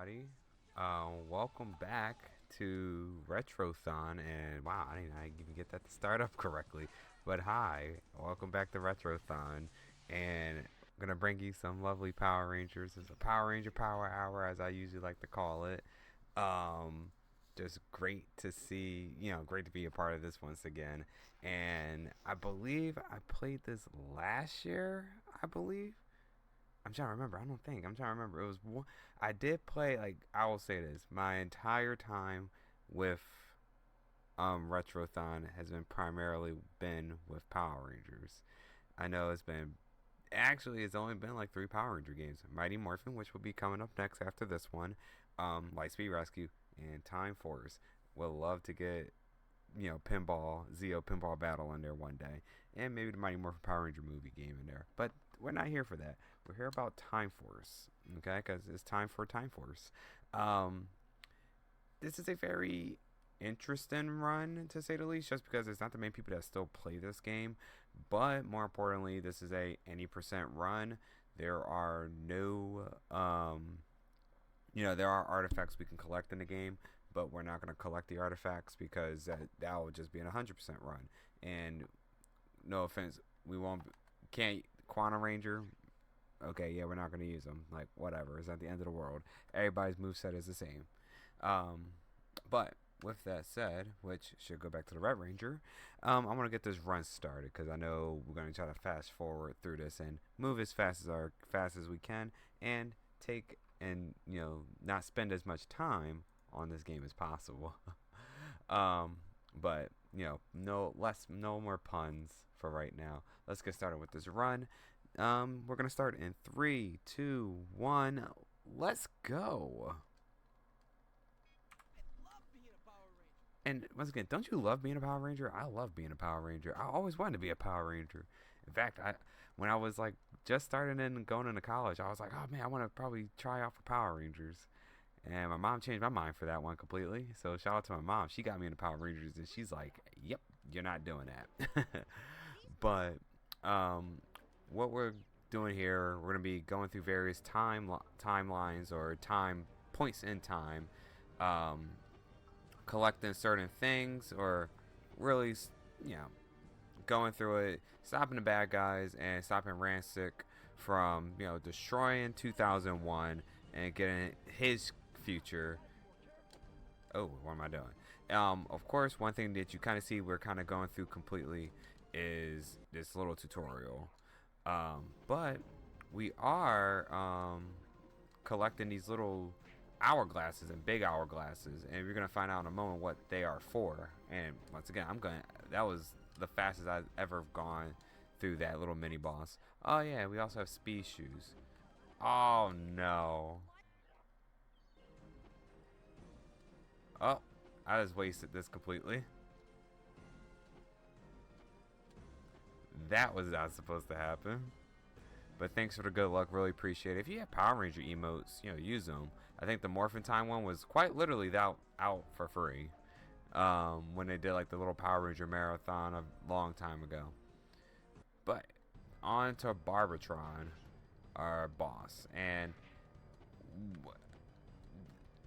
everybody. Welcome back to Retrothon, and wow, I didn't even get that to start up correctly. But hi, welcome back to Retrothon, and I'm gonna bring you some lovely Power Rangers. It's a Power Ranger Power Hour, as I usually like to call it. Um, just great to see, great to be a part of this once again. And I believe I played this last year. I believe. I'm trying to remember. I don't think. I'm trying to remember. It was one. I did play, like, I will say this. My entire time with Retrothon has been with Power Rangers. I know it's only been like 3 Power Ranger games. Mighty Morphin, which will be coming up next after this one. Lightspeed Rescue and Time Force. Would love to get Zeo pinball battle in there one day, and maybe the Mighty Morphin Power Ranger movie game in there. But we're not here for that. We're here about Time Force, okay? Because it's time for Time Force. This is a very interesting run, to say the least, just because there's not that many people that still play this game. But more importantly, this is a any percent run. There are no there are artifacts we can collect in the game, but we're not going to collect the artifacts because that would just be an 100% run. And no offense, we can't Quantum Ranger. Okay, yeah, we're not going to use them. Like, whatever, it's not the end of the world. Everybody's moveset is the same. But with that said, which should go back to the Red Ranger, I want to get this run started because I know we're going to try to fast forward through this and move as fast as we can, and take and not spend as much time on this game as possible. But no more puns for right now. Let's get started with this run. We're gonna start in 3, 2, 1. Let's go. And once again, don't you love being a Power Ranger? I love being a Power Ranger. I always wanted to be a Power Ranger. In fact, when I was like just starting and going into college, I was like, oh man, I want to probably try out for Power Rangers. And my mom changed my mind for that one completely. So shout out to my mom. She got me into Power Rangers, and she's like, yep, you're not doing that. But what we're doing here, we're going to be going through various timelines or time points in time. Collecting certain things, or really, going through it, stopping the bad guys and stopping Rancic from, destroying 2001 and getting his future. Oh, what am I doing? Of course, one thing that you kind of see we're kind of going through completely is this little tutorial. But we are collecting these little hourglasses and big hourglasses, and you're gonna find out in a moment what they are for. And once again, that was the fastest I've ever gone through that little mini boss. Oh yeah, we also have speed shoes. Oh no. Oh, I just wasted this completely. That was not supposed to happen. But thanks for the good luck, really appreciate it. If you have Power Ranger emotes, use them. I think the Morphin Time one was quite literally out for free when they did like the little Power Ranger marathon a long time ago. But on to Barbatron, our boss. And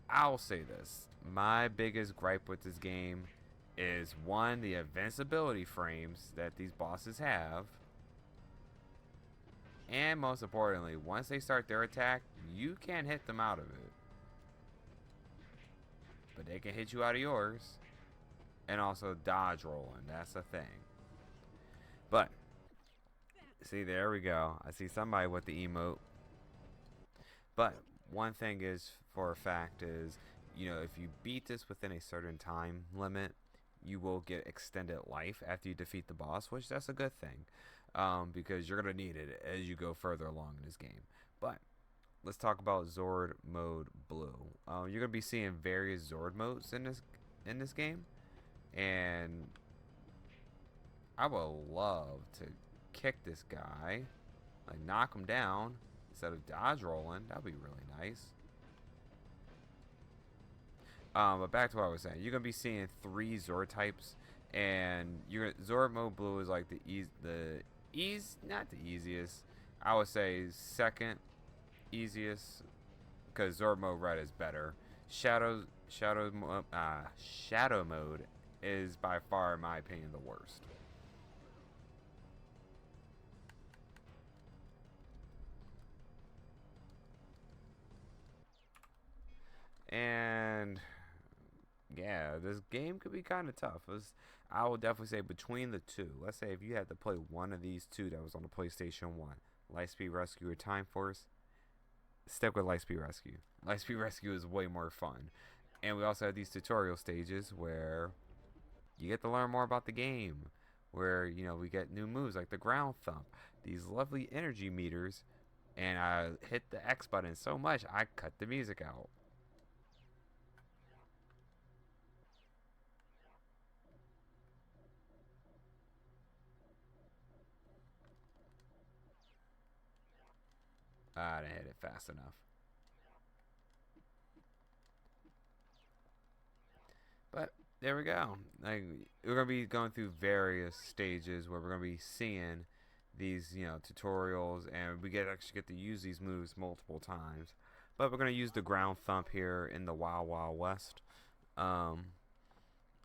I'll say this. My biggest gripe with this game is, one, the invincibility frames that these bosses have. And most importantly, once they start their attack, you can't hit them out of it. But they can hit you out of yours. And also dodge rolling. That's the thing. But, see, there we go. I see somebody with the emote. But one thing is for a fact is, if you beat this within a certain time limit, you will get extended life after you defeat the boss, which that's a good thing, because you're going to need it as you go further along in this game. But let's talk about Zord Mode Blue. You're going to be seeing various Zord modes in this game, and I would love to kick this guy, like knock him down instead of dodge rolling. That would be really nice. But back to what I was saying, you're gonna be seeing 3 Zord types, and Zord Mode Blue is like not the easiest. I would say second easiest, because Zord Mode Red is better. Shadow Mode is by far, in my opinion, the worst. And yeah, this game could be kind of tough. I will definitely say between the two. Let's say if you had to play one of these two that was on the PlayStation 1, Lightspeed Rescue or Time Force, stick with Lightspeed Rescue. Lightspeed Rescue is way more fun. And we also have these tutorial stages where you get to learn more about the game. Where, you know, we get new moves like the ground thump, these lovely energy meters, and I hit the X button so much I cut the music out. I didn't hit it fast enough. But there we go. Like, we're gonna be going through various stages where we're gonna be seeing these, you know, tutorials, and we actually get to use these moves multiple times. But we're gonna use the ground thump here in the Wild Wild West,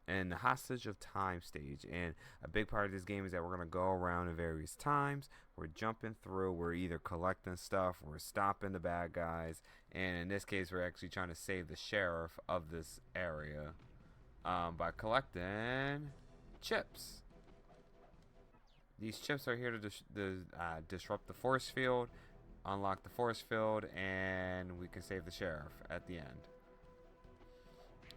and the Hostage of Time stage. And a big part of this game is that we're gonna go around in various times. We're jumping through. We're either collecting stuff, we're stopping the bad guys, and in this case, we're actually trying to save the sheriff of this area. By collecting chips. These chips are here to disrupt the force field, unlock the force field, and we can save the sheriff at the end.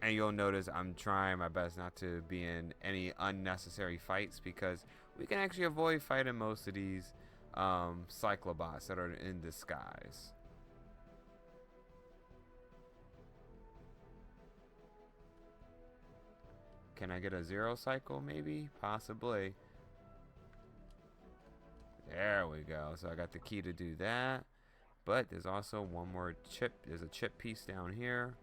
And you'll notice I'm trying my best not to be in any unnecessary fights because we can actually avoid fighting most of these cyclobots that are in disguise. Can I get a zero cycle maybe? Possibly. There we go. So I got the key to do that. But there's also one more chip. There's a chip piece down here.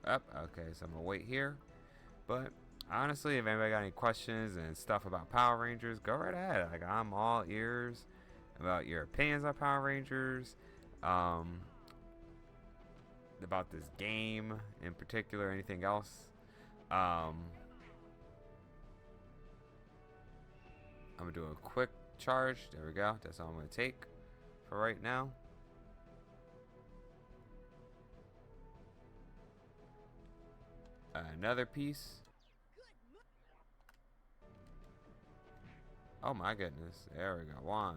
Up. Okay, so I'm going to wait here. But honestly, if anybody got any questions and stuff about Power Rangers, go right ahead. Like, I'm all ears about your opinions on Power Rangers, about this game in particular, anything else. I'm gonna do a quick charge. There we go. That's all I'm gonna take for right now. Another piece. Oh my goodness. There we go. 1,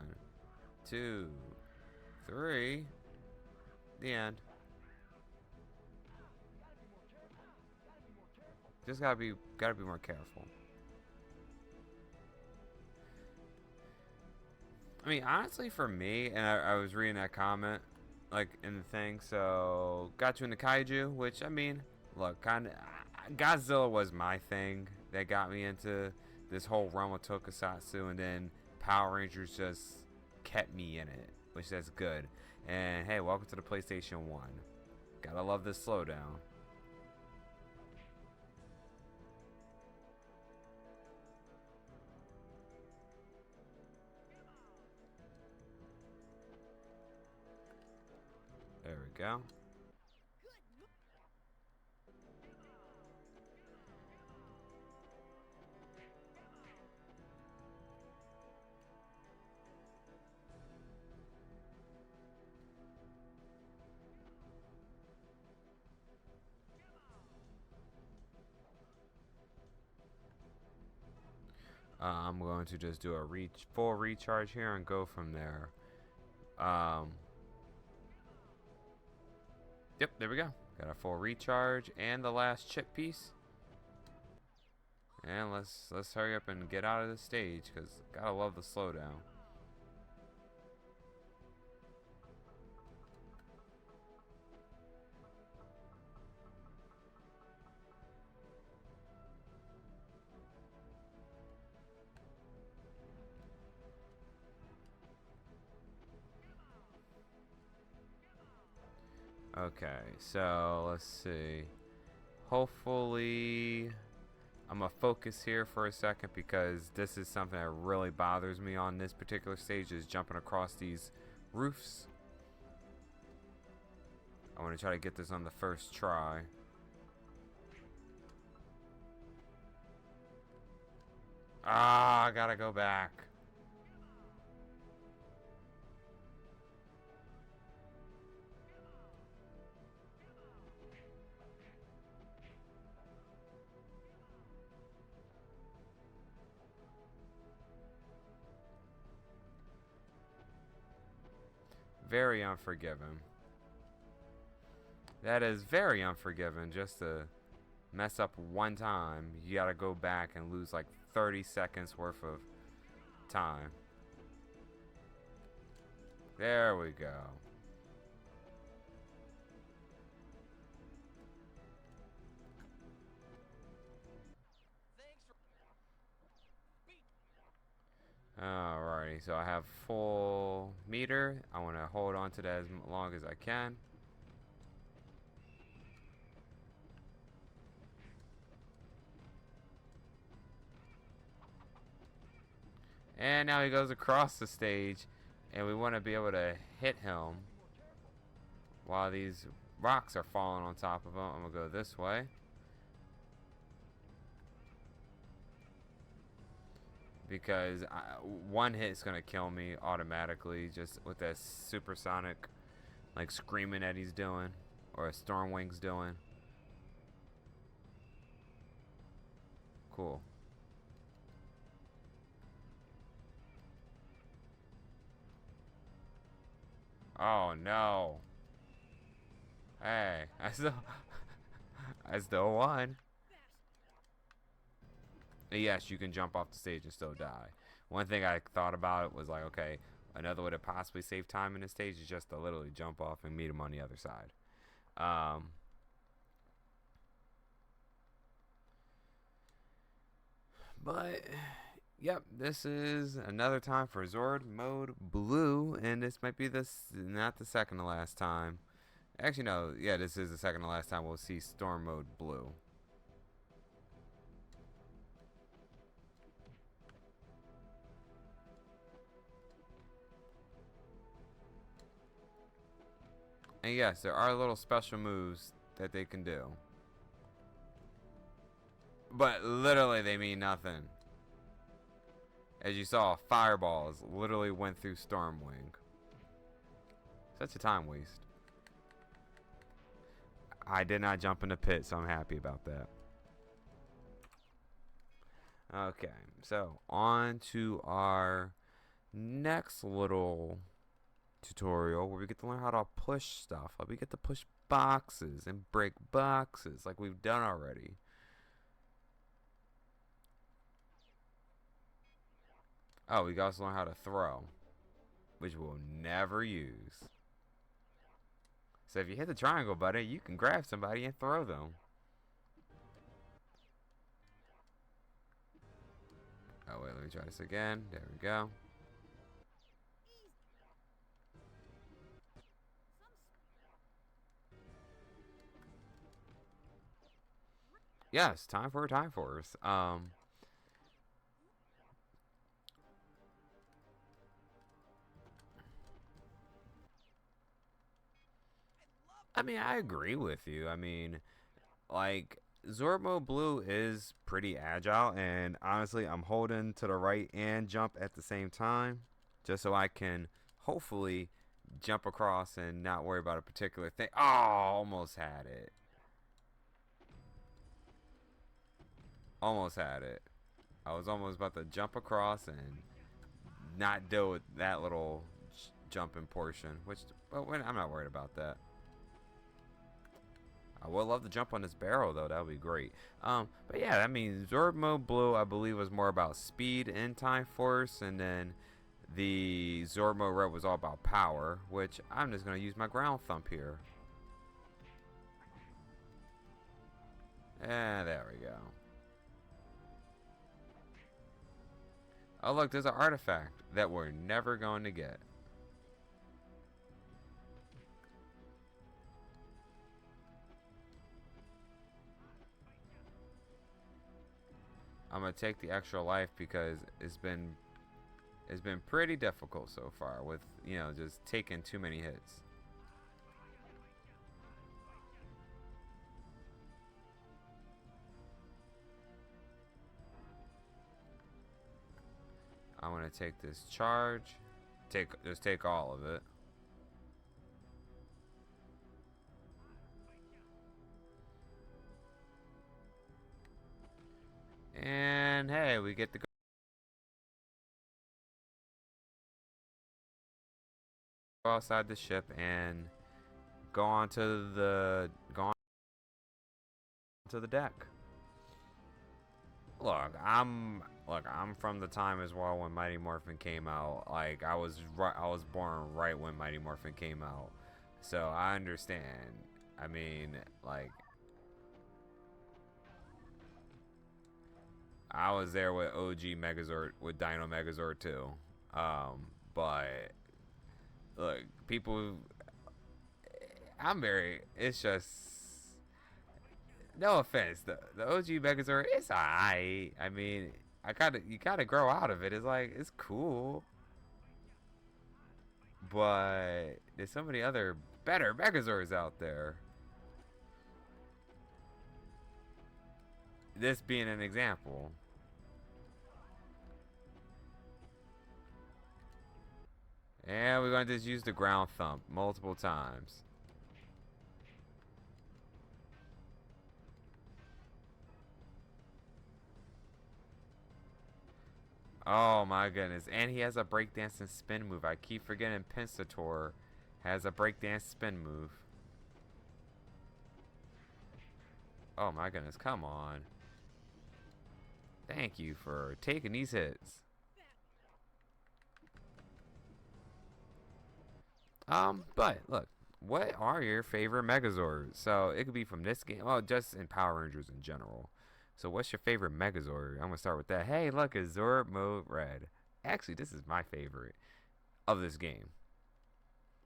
2, 3. The end. Just gotta be more careful. I mean, honestly, for me, and I was reading that comment, like, in the thing, so, got you into Kaiju, which, I mean, look, kinda, Godzilla was my thing that got me into this whole realm of Tokusatsu, and then Power Rangers just kept me in it, which that's good. And, hey, welcome to the PlayStation 1. Gotta love this slowdown. There we go. I'm going to just do a full recharge here and go from there. Yep, there we go. Got a full recharge and the last chip piece. And let's hurry up and get out of this stage because gotta love the slowdown. Okay, so let's see. Hopefully, I'm going to focus here for a second because this is something that really bothers me on this particular stage, is jumping across these roofs. I want to try to get this on the first try. Ah, I gotta go back. Very unforgiving. That is very unforgiving. Just to mess up one time, you gotta go back and lose like 30 seconds worth of time. There we go. Alrighty, so I have full meter. I want to hold on to that as long as I can. And now he goes across the stage, and we want to be able to hit him while these rocks are falling on top of him. I'm going to go this way. Because one hit's going to kill me automatically just with that supersonic, like, screaming that he's doing, or a Stormwing's doing. Cool. Oh no. Hey, I still won. Yes, you can jump off the stage and still die. One thing I thought about it was like, okay, another way to possibly save time in the stage is just to literally jump off and meet him on the other side. But yep, this is another time for Zord Mode Blue, and this might be not the second to last time. Actually, no, yeah, this is the second to last time we'll see Storm Mode Blue. And yes, there are little special moves that they can do. But literally they mean nothing. As you saw, fireballs literally went through Stormwing. Such a time waste. I did not jump in the pit, so I'm happy about that. Okay, so on to our next little tutorial where we get to learn how to push stuff. Like we get to push boxes and break boxes like we've done already. Oh, we also learn how to throw, which we'll never use. So if you hit the triangle button, you can grab somebody and throw them. Oh wait, let me try this again. There we go. Yes, time for a Time Force. I mean, I agree with you. I mean, like, Zorbo Blue is pretty agile, and honestly, I'm holding to the right and jump at the same time, just so I can hopefully jump across and not worry about a particular thing. Oh, almost had it. Almost had it. I was almost about to jump across and not deal with that little jumping portion, which, but I'm not worried about that. I would love to jump on this barrel though. That would be great. But yeah, I mean, Zord Mode Blue, I believe, was more about speed and Time Force, and then the Zord Mode Red was all about power, which I'm just gonna use my ground thump here. And there we go. Oh look, there's an artifact that we're never going to get. I'm gonna take the extra life because it's been pretty difficult so far with, you know, just taking too many hits. I'm gonna take this charge. Just take all of it. And hey, we get to go outside the ship and go onto the deck. I'm from the time as well when Mighty Morphin came out. Like I was born right when Mighty Morphin came out, so I understand. I mean, like I was there with OG Megazord with Dino Megazord too. But look, people, It's just no offense. The OG Megazord, it's alright. I mean, you gotta grow out of it. It's like it's cool, but there's so many other better Megazords out there. This being an example. And we're gonna just use the ground thump multiple times. Oh my goodness. And he has a breakdance and spin move. I keep forgetting Pensator has a breakdance spin move. Oh my goodness, come on. Thank you for taking these hits. But look, what are your favorite Megazords? So it could be from this game, well, just in Power Rangers in general. So what's your favorite Megazord? I'm gonna start with that. Hey, look, it's Zord Mode Red. Actually, this is my favorite of this game.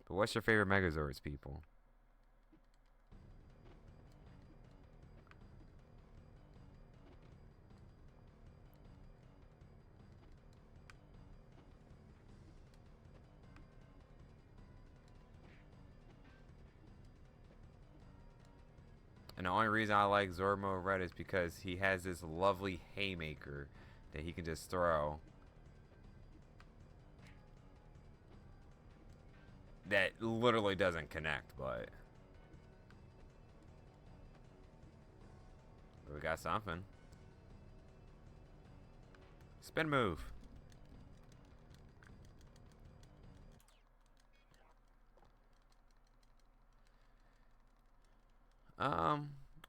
But what's your favorite Megazords, people? And the only reason I like Zormo Red is because he has this lovely haymaker that he can just throw. That literally doesn't connect, but we got something. Spin move.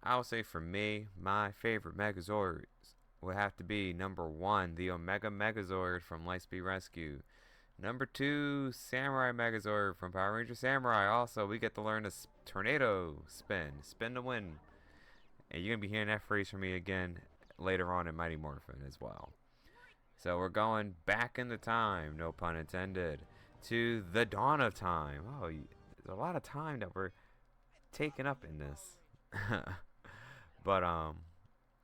I would say for me, my favorite Megazords would have to be number 1, the Omega Megazord from Lightspeed Rescue. Number 2, Samurai Megazord from Power Ranger Samurai. Also, we get to learn the tornado spin to win. And you're gonna be hearing that phrase from me again later on in Mighty Morphin as well. So we're going back in the time, no pun intended, to the dawn of time. Oh, there's a lot of time that we're taking up in this. But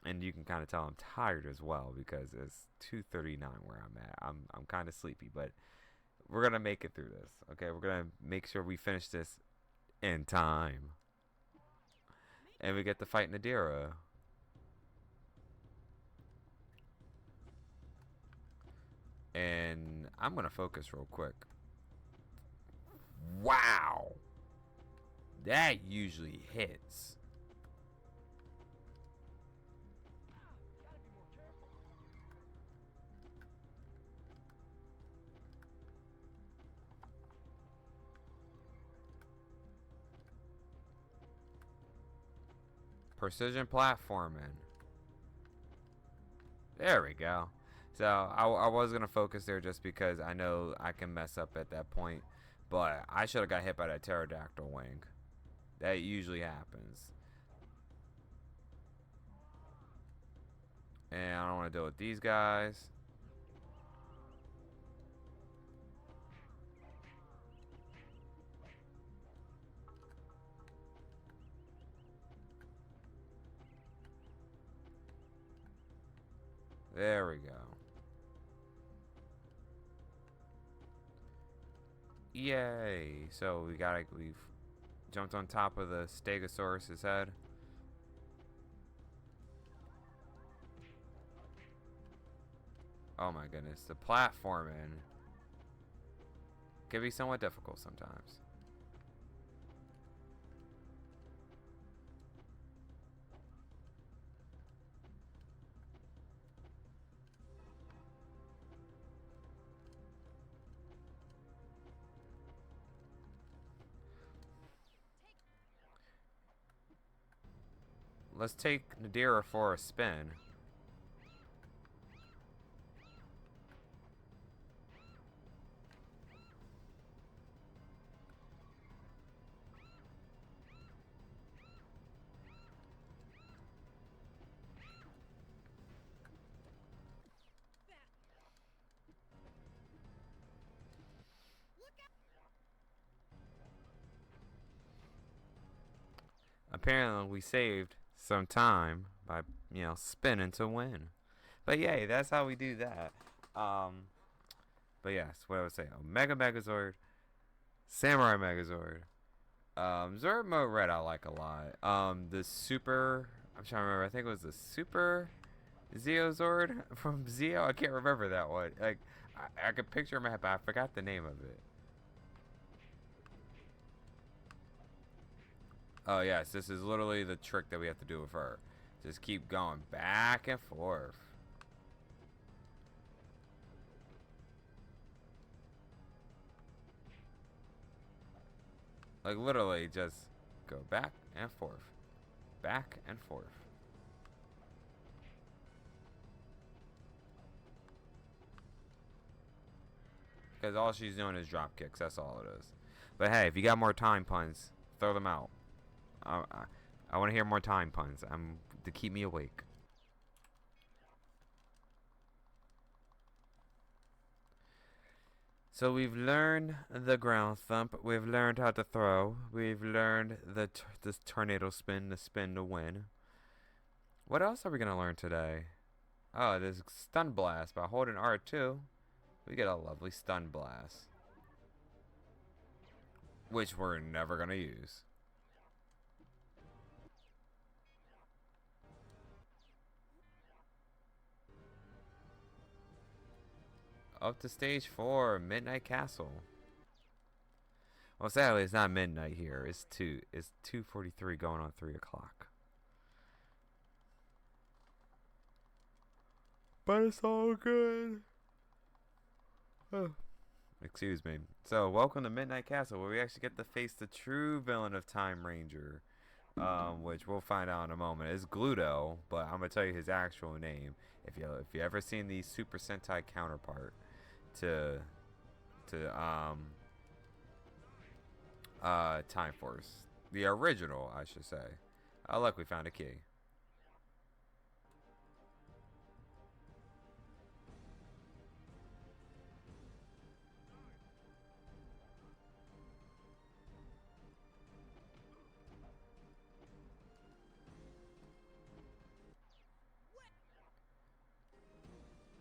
and you can kind of tell I'm tired as well because it's 2:39 where I'm at. I'm kind of sleepy, but we're gonna make it through this. Okay, we're gonna make sure we finish this in time, and we get to fight Nadira. And I'm gonna focus real quick. Wow, that usually hits. Precision platforming. There we go. So I was gonna focus there just because I know I can mess up at that point, but I should have got hit by that pterodactyl wing. That usually happens. And I don't want to deal with these guys. There we go. Yay! So we've jumped on top of the Stegosaurus's head. Oh my goodness, the platforming can be somewhat difficult sometimes. Let's take Nadira for a spin. Apparently we saved some time by, spinning to win. But yay, that's how we do that. But yes, what I would say, Omega Megazord, Samurai Megazord, Zord Mode Red I like a lot. The Super, I'm trying to remember, I think it was the Super Zeozord from Zeo. I can't remember that one. Like, I could picture him, but I forgot the name of it. Oh yes, this is literally the trick that we have to do with her. Just keep going back and forth. Like literally just go back and forth. Back and forth. Because all she's doing is drop kicks, that's all it is. But hey, if you got more time puns, throw them out. I want to hear more time puns. To keep me awake. So we've learned the ground thump. We've learned how to throw. We've learned this tornado spin, the spin to win. What else are we gonna learn today? Oh, this stun blast. By holding R2, we get a lovely stun blast, which we're never gonna use. Up to stage 4, Midnight Castle. Well, sadly, it's not midnight here. It's 2:43, going on 3 o'clock. But it's all good. Oh. Excuse me. So, welcome to Midnight Castle, where we actually get to face the true villain of Time Ranger, which we'll find out in a moment. It's Gluto, but I'm gonna tell you his actual name. If you ever seen the Super Sentai counterpart to Time Force, the original, I should say. Oh look, we found a key.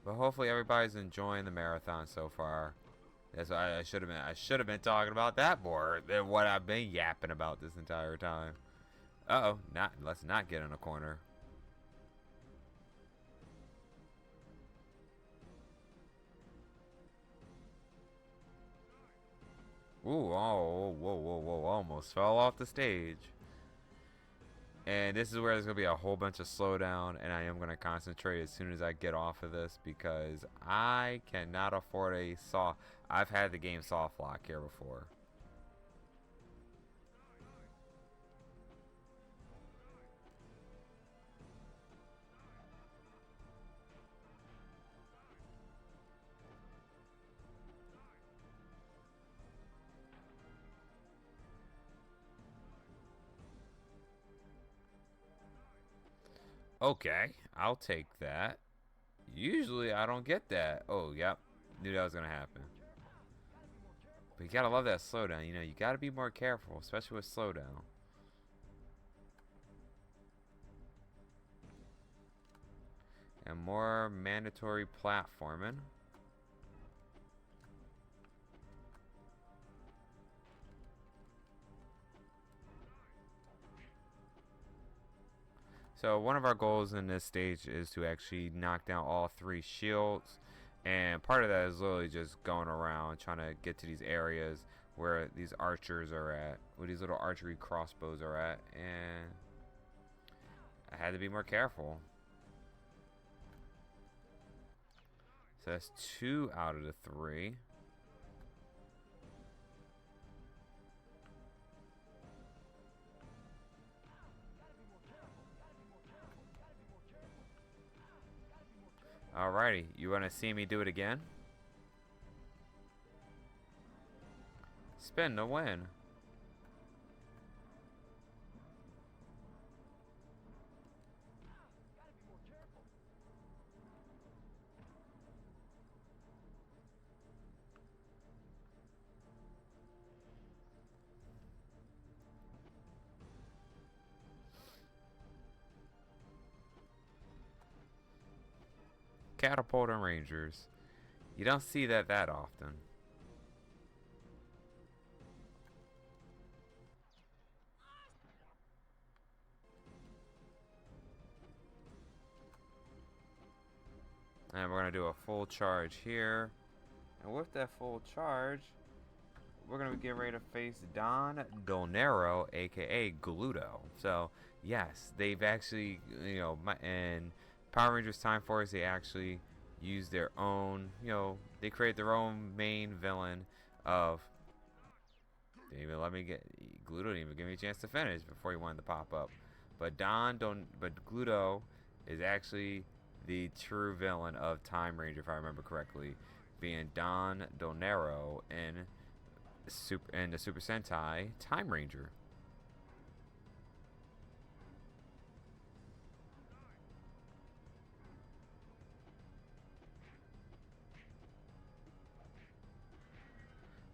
But hopefully everybody's enjoying the marathon so far. That's what I should have been. I should have been talking about that more than what I've been yapping about this entire time. Uh-oh, let's not get in a corner. Ooh, oh, whoa, almost fell off the stage. And this is where there's going to be a whole bunch of slowdown, and I am going to concentrate as soon as I get off of this, because I cannot afford a soft... I've had the game soft lock here before. Okay, I'll take that. Usually I don't get that. Oh, yep. Knew that was going to happen. But you gotta love that slowdown. You know, you gotta be more careful, especially with slowdown. And more mandatory platforming. So one of our goals in this stage is to actually knock down all 3 shields. And part of that is literally just going around trying to get to these areas where these archers are at, where these little archery crossbows are at. And I had to be more careful. So that's 2 out of the 3. Alrighty, you want to see me do it again? Spin to win. Catapult and Rangers. You don't see that often. And we're going to do a full charge here. And with that full charge, we're going to get ready to face Don Donero, aka Gluto. So, yes, they've actually, you know, in Power Rangers Time Force, they actually use their own, you know, they create their own main villain of. Didn't even let me get Gluto. Didn't even give me a chance to finish before he wanted to pop up. But Gluto is actually the true villain of Time Ranger, if I remember correctly, being Don Donero in the Super Sentai Time Ranger.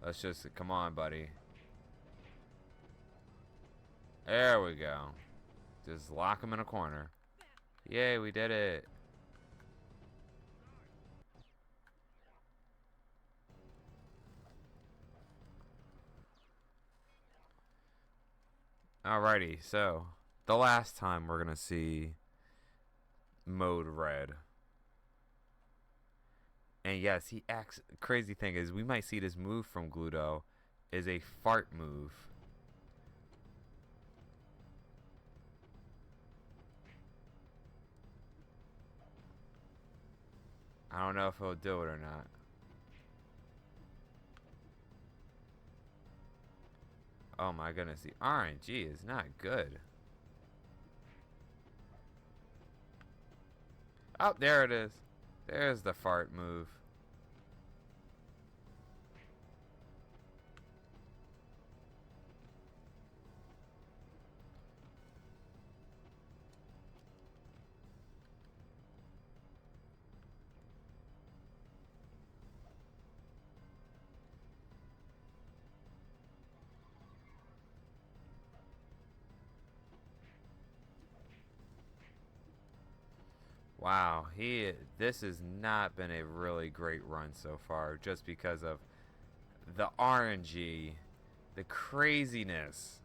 Let's just come on, buddy. There we go. Just lock him in a corner. Yay, we did it. Alrighty, so the last time we're gonna see Mode Red. And yes, he acts. Crazy thing is, we might see this move from Gluto is a fart move. I don't know if he'll do it or not. Oh my goodness, the RNG is not good. Oh, there it is. There's the fart move. Wow, this has not been a really great run so far just because of the RNG, the craziness.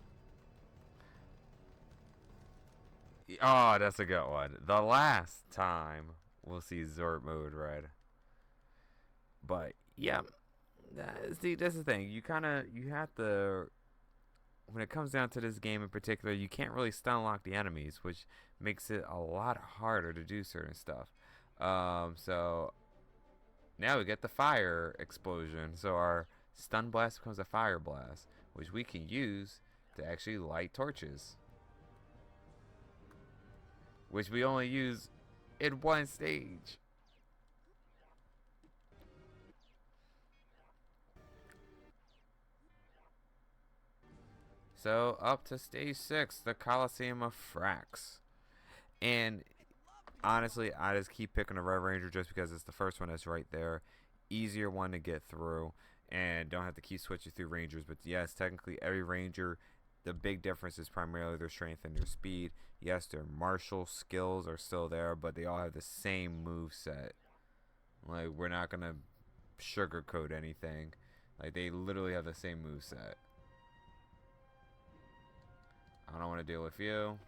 Oh, that's a good one. The last time we'll see Zord Mode Red. But yeah, see, that's the thing. You have to, when it comes down to this game in particular, you can't really stun lock the enemies, which makes it a lot harder to do certain stuff. So now we get the fire explosion. So our stun blast becomes a fire blast, which we can use to actually light torches, which we only use in one stage. So up to stage 6, the Coliseum of Frax. And honestly, I just keep picking the Red Ranger just because it's the first one that's right there. Easier one to get through and don't have to keep switching through Rangers. But yes, technically every Ranger the big difference is primarily their strength and their speed. Yes, their martial skills are still there, but they all have the same move set. Like, we're not gonna sugarcoat anything. Like, they literally have the same move set. I don't want to deal with you.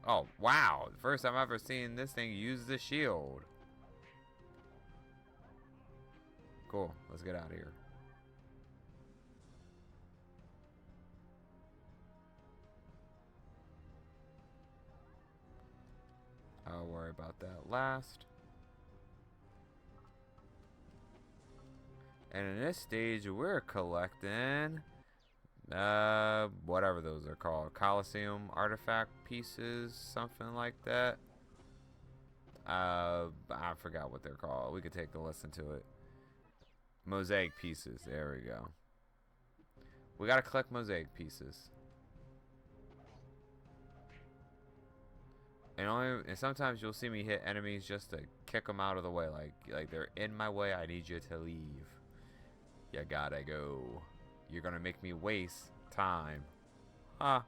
Oh, wow. The first time I've ever seen this thing use the shield. Cool. Let's get out of here. I'll worry about that last. And in this stage, we're collecting whatever those are called. Coliseum artifact pieces, something like that. I forgot what they're called. We could take a listen to it. Mosaic pieces. There we go. We gotta collect mosaic pieces. And sometimes you'll see me hit enemies just to kick them out of the way. Like they're in my way. I need you to leave. You gotta go. You're gonna make me waste time. Huh.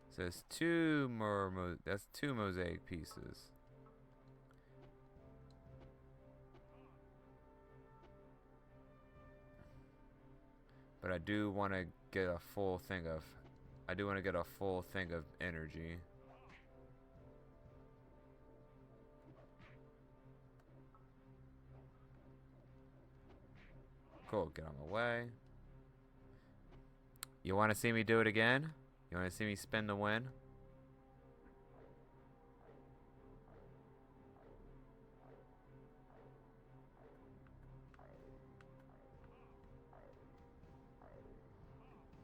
So there's two more. That's two mosaic pieces. But I do want to get a full thing of. I do want to get a full thing of energy. Cool. Get on my way. You want to see me do it again? You want to see me spin the win?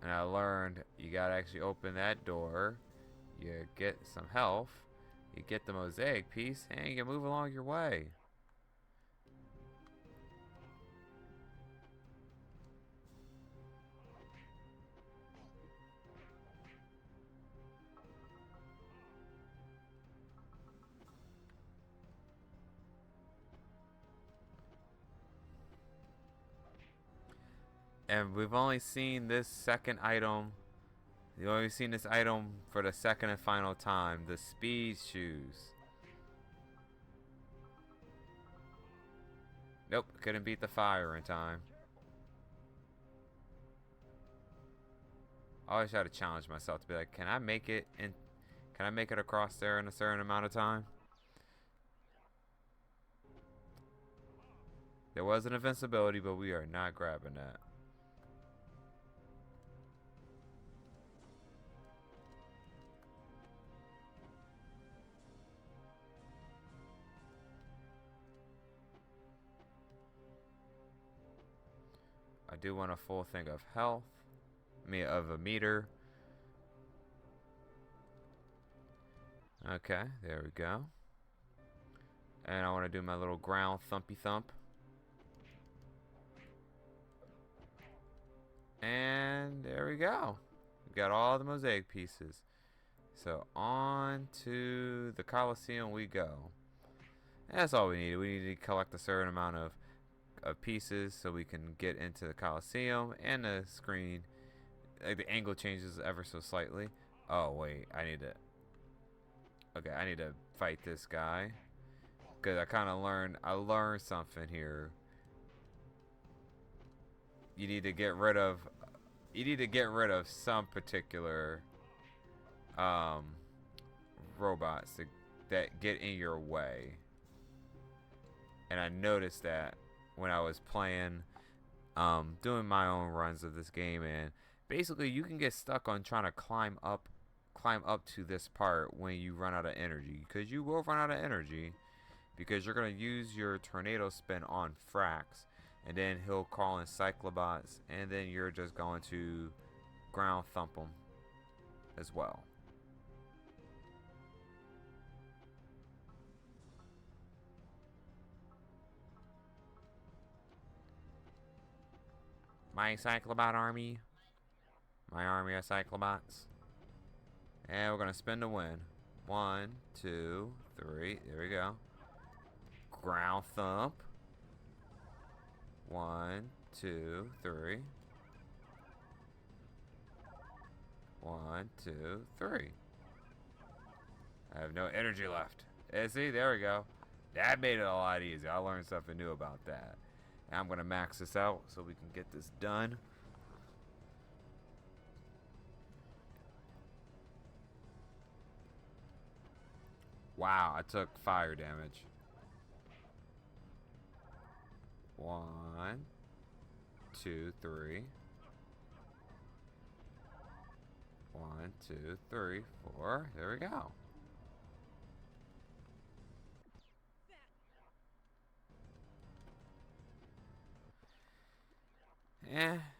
And I learned you gotta actually open that door. You get some health. You get the mosaic piece, and you can move along your way. And we've only seen this second item. You've only seen this item for the second and final time. The speed shoes. Nope, couldn't beat the fire in time. I always try to challenge myself to be like, can I make it in? Can I make it across there in a certain amount of time? There was an invincibility, but we are not grabbing that. I do want a full thing of health. Of a meter. Okay, there we go. And I want to do my little ground thumpy thump. And there we go. We got all the mosaic pieces. So on to the Coliseum we go. And that's all we need. We need to collect a certain amount of pieces so we can get into the Coliseum, and the screen, like the angle changes ever so slightly. Oh wait, I need to fight this guy, because I learned something here. You need to get rid of some particular robots that get in your way. And I noticed that when I was playing, doing my own runs of this game, and basically you can get stuck on trying to climb up to this part when you run out of energy, because you will run out of energy, because you're going to use your tornado spin on Frax, and then he'll call in Cyclobots, and then you're just going to ground thump them as well. My Cyclobot army. My army of Cyclobots. And we're going to spin to win. 1, 2, 3. There we go. Ground thump. 1, 2, 3. 1, 2, 3. I have no energy left. See, there we go. That made it a lot easier. I learned something new about that. And I'm going to max this out so we can get this done. Wow, I took fire damage. 1, 2, 3. 1, 2, 3, 4. There we go.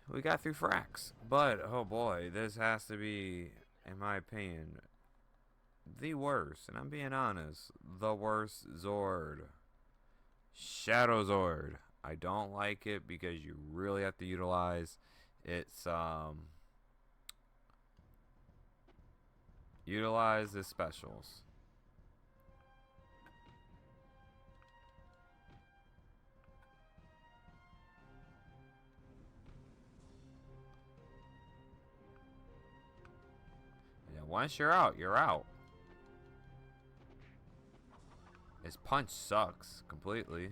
We got through fracs. But, oh boy, this has to be, in my opinion, the worst. And I'm being honest, the worst Zord. Shadow Zord. I don't like it because you really have to utilize its, utilize its specials. Once you're out, you're out. His punch sucks completely.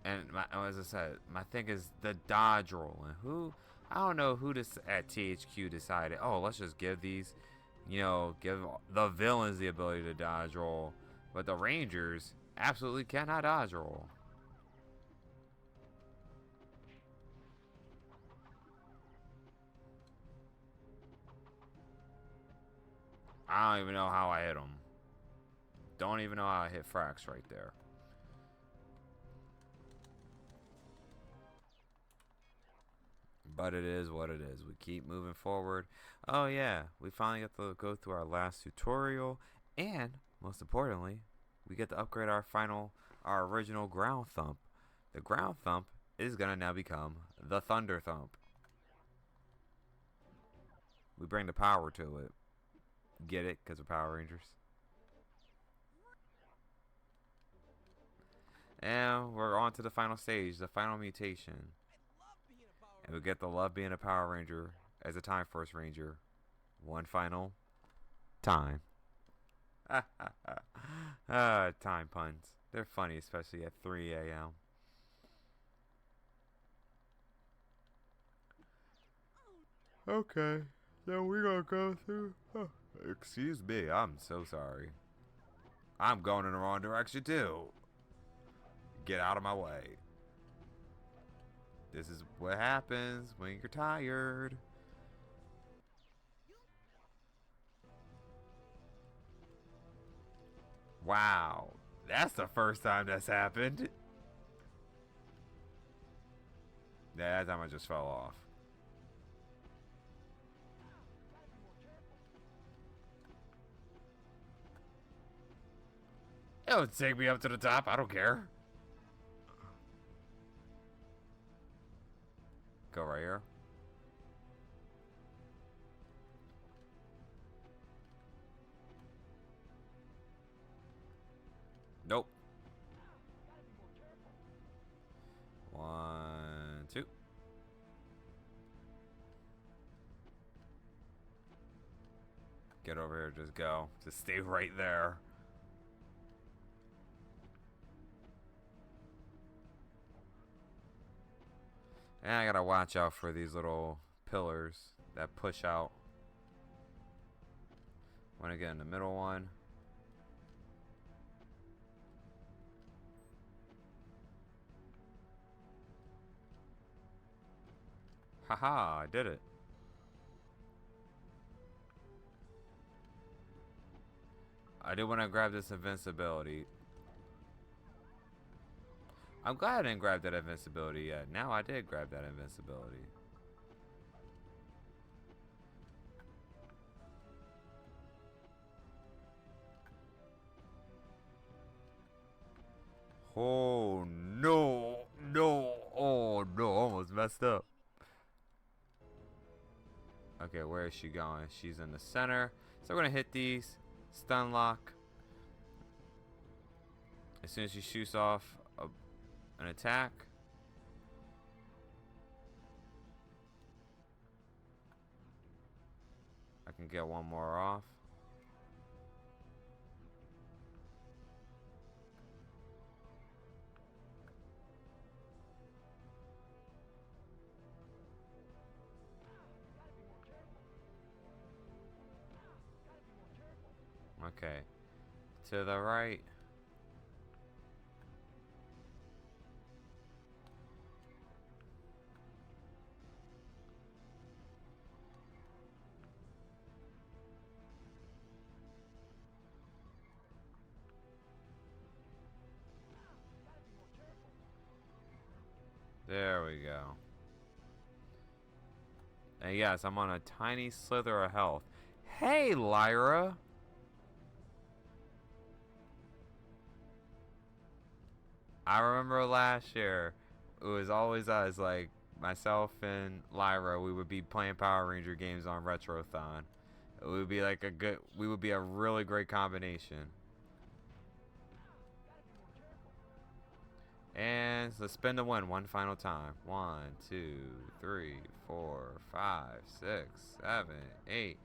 And as I said, my thing is the dodge roll. And I don't know who at THQ decided, oh, let's just give these, give the villains the ability to dodge roll. But the Rangers absolutely cannot dodge roll. I don't even know how I hit him. Don't even know how I hit Frax right there. But it is what it is. We keep moving forward. Oh yeah, we finally get to go through our last tutorial. And, most importantly, we get to upgrade our original ground thump. The ground thump is going to now become the thunder thump. We bring the power to it. Get it? Because we're Power Rangers. And we're on to the final stage, the final mutation. And we get the love being a Power Ranger as a Time Force Ranger. One final time. Time puns. They're funny, especially at 3 a.m. Okay, so we're gonna go through. Oh, excuse me, I'm so sorry. I'm going in the wrong direction too. Get out of my way. This is what happens when you're tired. Wow, that's the first time that's happened. Yeah, that time I just fell off. It would take me up to the top. I don't care. Go right here. Nope. 1, 2. Get over here. Just go. Just stay right there. And I gotta watch out for these little pillars that push out. Want to get in the middle one. Haha, I did it. I did want to grab this invincibility. I'm glad I didn't grab that invincibility yet. Now I did grab that invincibility. Oh no, no, oh no, almost messed up. Okay, where is she going? She's in the center. So we're gonna hit these. Stun lock. As soon as she shoots off an attack. I can get one more off. Okay. To the right. There we go. And yes, I'm on a tiny slither of health. Hey, Lyra! I remember last year, it was always us, like myself and Lyra, we would be playing Power Ranger games on Retrothon. It would be like we would be a really great combination. And let's spin the win one final time. 1, 2, 3, 4, 5, 6, 7, 8.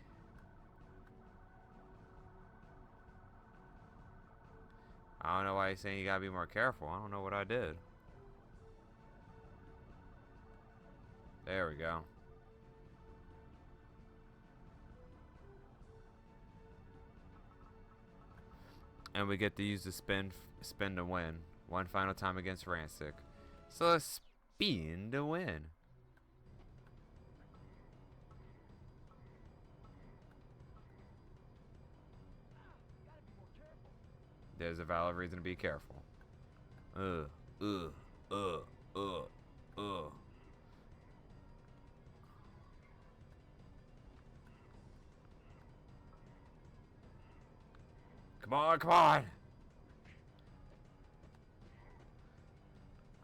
I don't know why he's saying you gotta be more careful. I don't know what I did. There we go. And we get to use the spin to win. One final time against Rancic. So let's spin to win. There's a valid reason to be careful. Ugh. Come on, come on!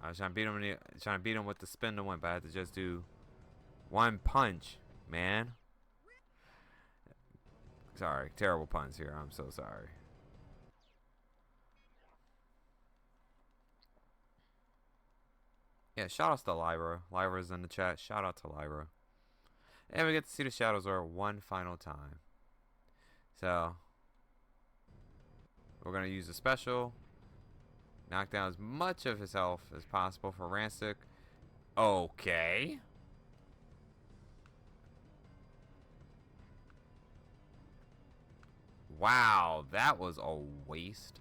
I was trying to beat him with the spin to win, but I had to just do one punch, man. Sorry, terrible puns here. I'm so sorry. Yeah, shout outs to Lyra. Lyra's in the chat. Shout out to Lyra. And we get to see the Shadow Zord one final time. So, we're going to use a special. Knock down as much of his health as possible for Rancic. Okay. Wow, that was a waste.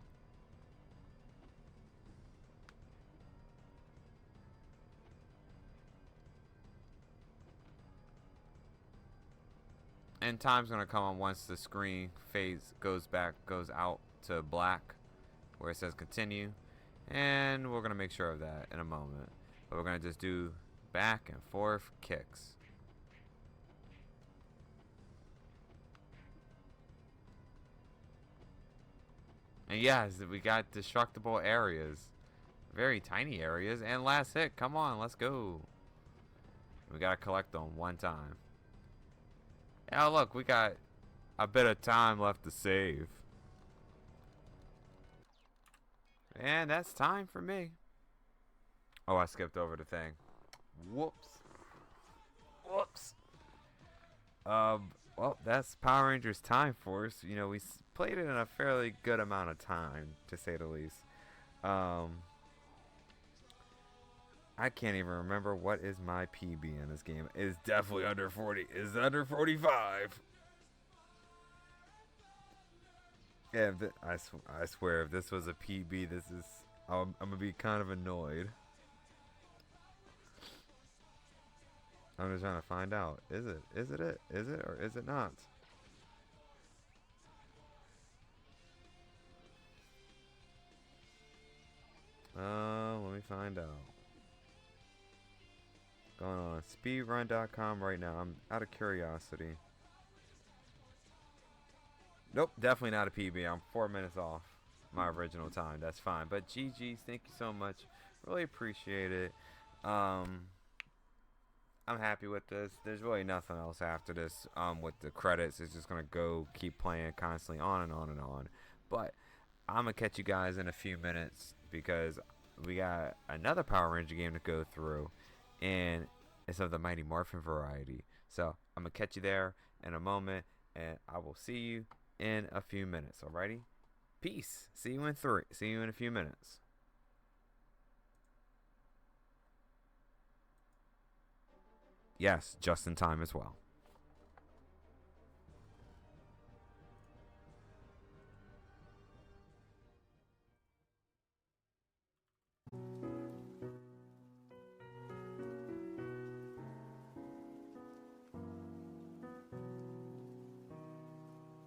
And time's gonna come on once the screen goes out to black, where it says continue. And we're gonna make sure of that in a moment. But we're gonna just do back and forth kicks. And yes, we got destructible areas. Very tiny areas. And last hit. Come on, let's go. We gotta collect them one time. Now look, we got a bit of time left to save. And that's time for me. Oh, I skipped over the thing. Whoops. Whoops. Well, that's Power Rangers Time Force. You know, we played it in a fairly good amount of time, to say the least. I can't even remember what is my PB in this game. It's definitely under 40. It's under 45. Yeah, I swear, if this was a PB, I'm gonna be kind of annoyed. I'm just trying to find out. Is it? Is it? Is it or is it not? Let me find out. Going on speedrun.com right now. I'm out of curiosity. Nope, definitely not a PB. I'm 4 minutes off my original time. That's fine. But GG's, thank you so much. Really appreciate it. I'm happy with this. There's really nothing else after this. With the credits, it's just gonna keep playing constantly on and on and on. But I'm going to catch you guys in a few minutes because we got another Power Ranger game to go through. And it's of the Mighty Morphin variety. So I'm going to catch you there in a moment. And I will see you in a few minutes. Alrighty? Peace. See you in a few minutes. Yes, just in time as well.